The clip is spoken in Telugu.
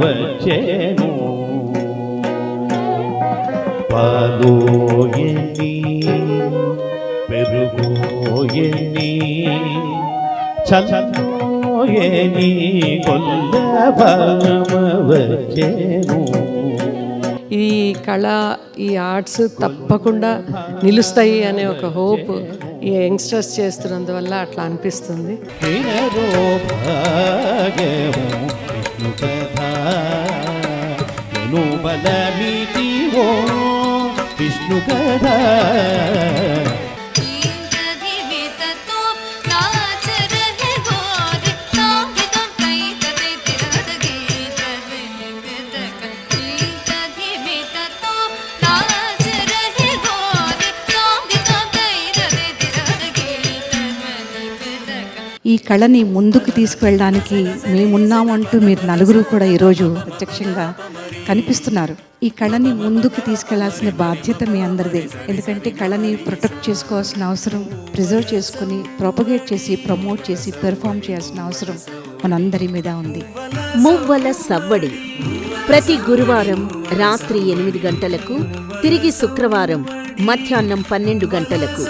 వచ్చెను. పాలోయని పెరుగోయని చల్లనోయని కొల్ల వచ్చెను. ఈ కళ, ఈ ఆర్ట్స్ తప్పకుండా నిలుస్తాయి అనే ఒక హోప్ ఈ యంగ్స్టర్స్ చేస్తున్నందువల్ల అట్లా అనిపిస్తుంది. విష్ణు కథ ఈ కళని ముందుకు తీసుకువెళ్ళడానికి మేమున్నామంటూ మీరు నలుగురు కూడా ఈరోజు ప్రత్యక్షంగా కనిపిస్తున్నారు. ఈ కళని ముందుకు తీసుకెళ్లాల్సిన బాధ్యత మీ అందరిదే. ఎందుకంటే కళని ప్రొటెక్ట్ చేసుకోవాల్సిన అవసరం, ప్రిజర్వ్ చేసుకుని ప్రొపగేట్ చేసి ప్రమోట్ చేసి పెర్ఫామ్ చేయాల్సిన అవసరం మనందరి మీద ఉంది. మువ్వల సవ్వడి ప్రతి గురువారం రాత్రి 8 గంటలకు, తిరిగి శుక్రవారం మధ్యాహ్నం 12 గంటలకు.